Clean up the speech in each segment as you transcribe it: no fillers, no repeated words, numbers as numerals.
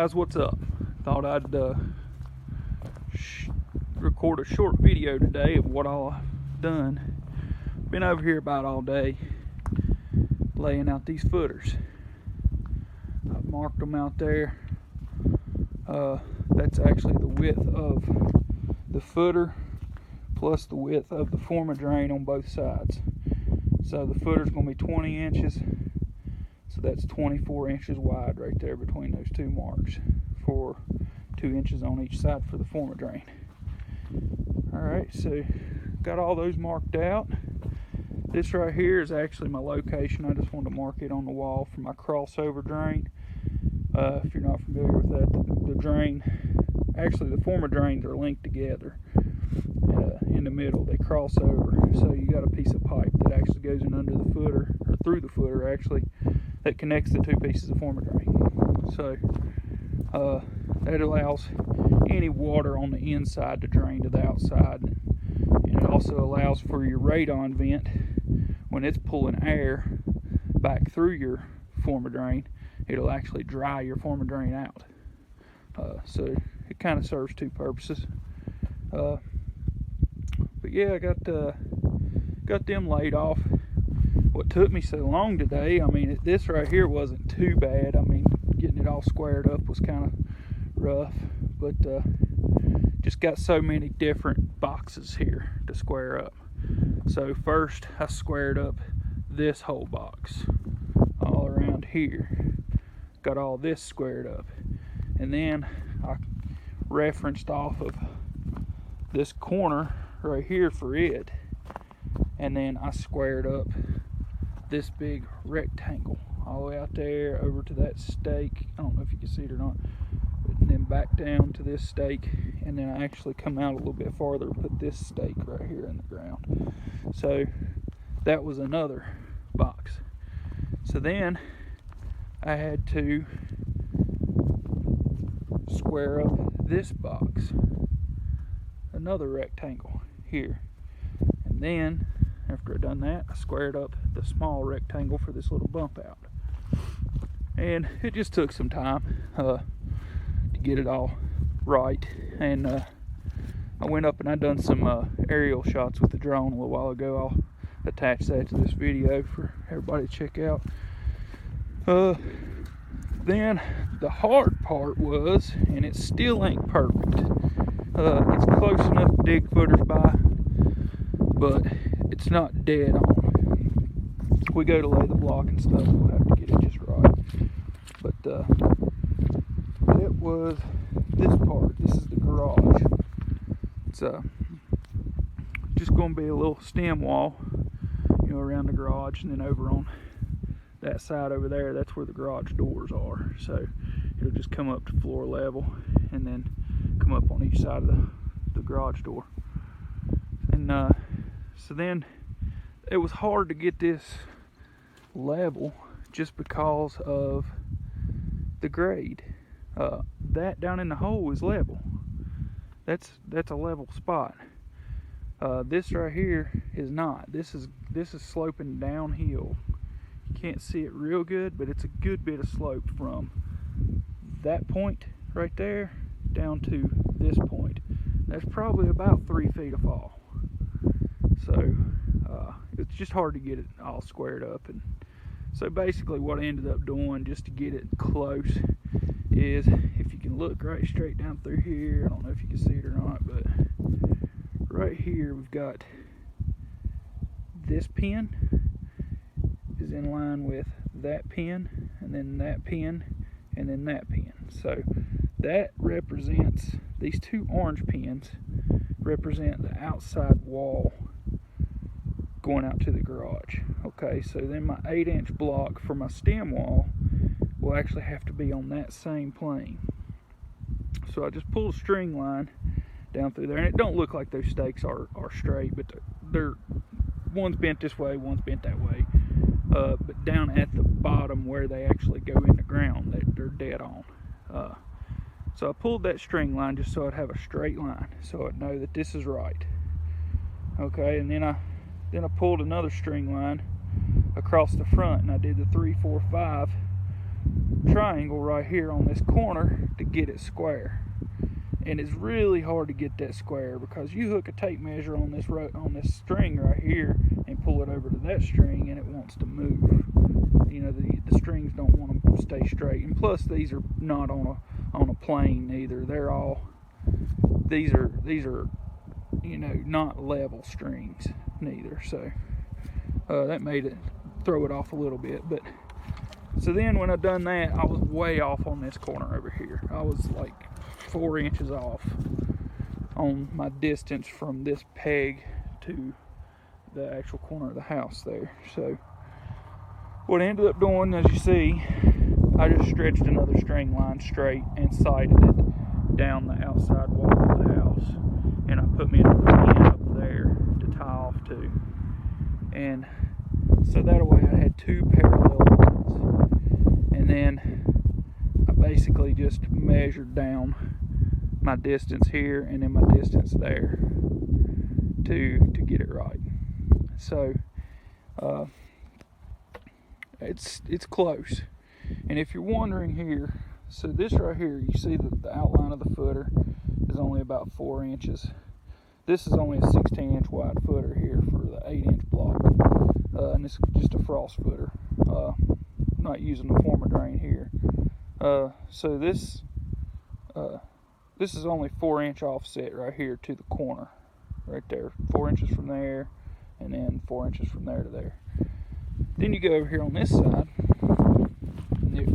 guys, what's up? Thought I'd record a short video today of what all I've done. Been over here about all day laying out these footers. I've marked them out there. That's actually the width of the footer plus the width of the former drain on both sides. So the footer's going to be 20 inches. So that's 24 inches wide right there between those two marks, for 2 inches on each side for the former drain. Alright, so got all those marked out. This right here is actually my location. I just wanted to mark it on the wall for my crossover drain. If you're not familiar with that, the drain, actually the former drains are linked together in the middle. They cross over, so you got a piece of pipe that actually goes in under the footer, or through the footer actually, that connects the two pieces of former drain. So that allows any water on the inside to drain to the outside, and it also allows for your radon vent, when it's pulling air back through your former drain, it'll actually dry your former drain out. So it kind of serves two purposes. But yeah, I got them laid off. What took me so long today, I mean, this right here wasn't too bad. I mean, getting it all squared up was kind of rough, but just got so many different boxes here to square up. So first I squared up this whole box all around here, got all this squared up, and then I referenced off of this corner right here for it, and then I squared up this big rectangle all the way out there over to that stake. I don't know if you can see it or not, and then back down to this stake, and then I actually come out a little bit farther and put this stake right here in the ground. So that was another box. So then I had to square up this box, another rectangle here, and then after I done that, I squared up the small rectangle for this little bump out. And it just took some time to get it all right. And I went up and I done some aerial shots with the drone a little while ago. I'll attach that to this video for everybody to check out. Then the hard part was, and it still ain't perfect, it's close enough to dig footers by, but it's not dead on. We go to lay the block and stuff, we'll have to get it just right. But it was this part. This is the garage. It's just going to be a little stem wall, you know, around the garage, and then over on that side over there, that's where the garage doors are. So it'll just come up to floor level and then come up on each side of the garage door. And so then it was hard to get this level just because of the grade. That down in the hole is level. That's a level spot. This right here is not. This is sloping downhill. You can't see it real good, but it's a good bit of slope from that point right there down to this point. That's probably about 3 feet of fall. So it's just hard to get it all squared up. And so basically what I ended up doing, just to get it close, is if you can look right straight down through here, I don't know if you can see it or not, but right here we've got this pin is in line with that pin, and then that pin, and then that pin. So that represents, these two orange pins represent the outside wall going out to the garage. Okay, so then my 8-inch block for my stem wall will actually have to be on that same plane. So I just pull a string line down through there, and it don't look like those stakes are straight, but they're one's bent this way, one's bent that way. But down at the bottom where they actually go in the ground, they're dead on. So I pulled that string line just so I'd have a straight line, so I'd know that this is right. Okay, and then I pulled another string line across the front, and I did the 3, 4, 5 triangle right here on this corner to get it square. And it's really hard to get that square because you hook a tape measure on this string right here and pull it over to that string and it wants to move. You know, the strings don't want to stay straight. And plus these are not on a plane either. These are you know, not level strings neither. So that made it throw it off a little bit. But so then when I done that, I was way off on this corner over here. I was like 4 inches off on my distance from this peg to the actual corner of the house there. So what I ended up doing, as you see, I just stretched another string line straight and sighted it down the outside wall of the house, and I put me another pin up there to tie off to, and so that way I had 2 parallel lines. And then I basically just measured down my distance here and then my distance there to get it right. So it's close. And if you're wondering here, so this right here, you see that the outline of the footer is only about 4 inches. This is only a 16-inch wide footer here for the 8-inch block, and it's just a frost footer. I'm not using the former drain here. So this is only 4-inch offset right here to the corner, right there. 4 inches from there, and then 4 inches from there to there. Then you go over here on this side.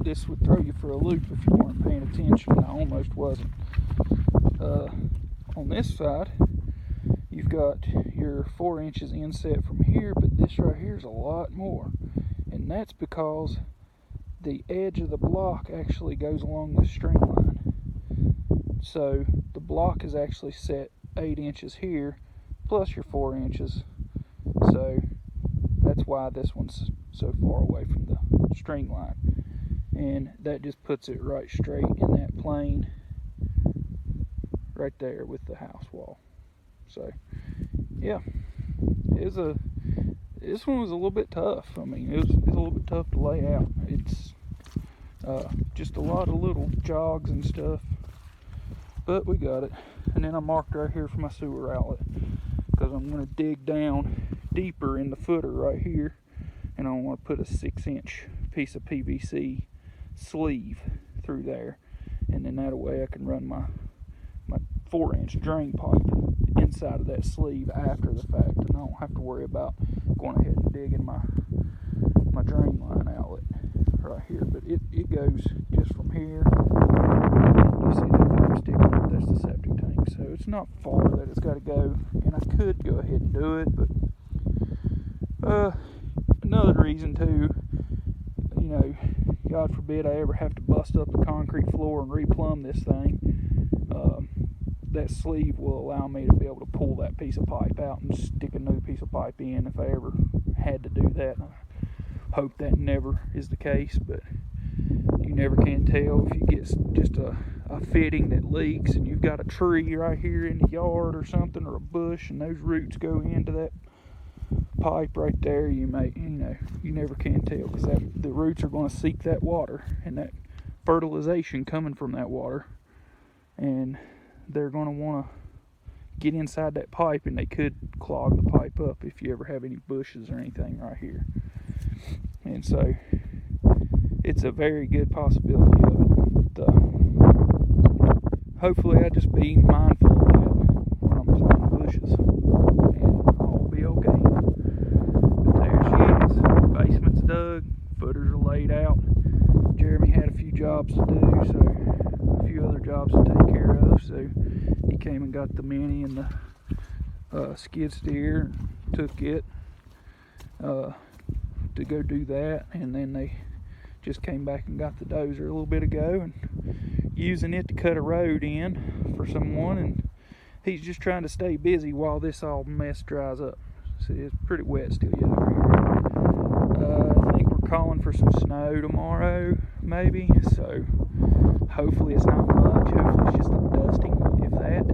This would throw you for a loop if you weren't paying attention. I almost wasn't. On this side, you've got your 4 inches inset from here, but this right here is a lot more, and that's because the edge of the block actually goes along the string line. So the block is actually set 8 inches here plus your 4 inches, so that's why this one's so far away from the string line, and that just puts it right straight in that plane right there with the house wall. So yeah, this one was a little bit tough. I mean, it's a little bit tough to lay out. It's just a lot of little jogs and stuff, but we got it. And then I marked right here for my sewer outlet because I'm going to dig down deeper in the footer right here, and I want to put a 6-inch piece of PVC sleeve through there, and then that way I can run my 4-inch drain pipe inside of that sleeve after the fact, and I don't have to worry about going ahead and digging my drain line outlet right here. But it goes just from here. You see that sticking up, that's the septic tank, so it's not far that it's got to go, and I could go ahead and do it, but another reason too, you know, God forbid I ever have to bust up the concrete floor and replumb this thing, that sleeve will allow me to be able to pull that piece of pipe out and stick a new piece of pipe in if I ever had to do that. I hope that never is the case, but you never can tell. If you get just a fitting that leaks and you've got a tree right here in the yard or something, or a bush, and those roots go into that pipe right there, you never can tell, because the roots are going to seek that water and that fertilization coming from that water, and they're going to want to get inside that pipe, and they could clog the pipe up if you ever have any bushes or anything right here. And so it's a very good possibility of it. But, hopefully I just be mindful of that when I'm planting bushes, and I'll be okay. But there she is. Basement's dug, footers are laid out. Jeremy had a few jobs to do, so a few other jobs to take care of, so he came and got the Mini and the skid steer and took it to go do that, and then they just came back and got the dozer a little bit ago and using it to cut a road in for someone, and he's just trying to stay busy while this all mess dries up. See, it's pretty wet still yet over here. I think we're calling for some snow tomorrow, maybe, so hopefully it's not much. Hopefully it's just a dusting, if that.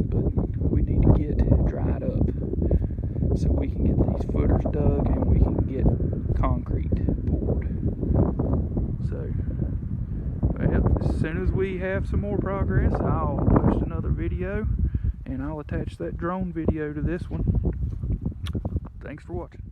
But we need to get dried up so we can get these footers dug and we can get concrete poured. soon as we have some more progress, I'll post another video, and I'll attach that drone video to this one. Thanks for watching.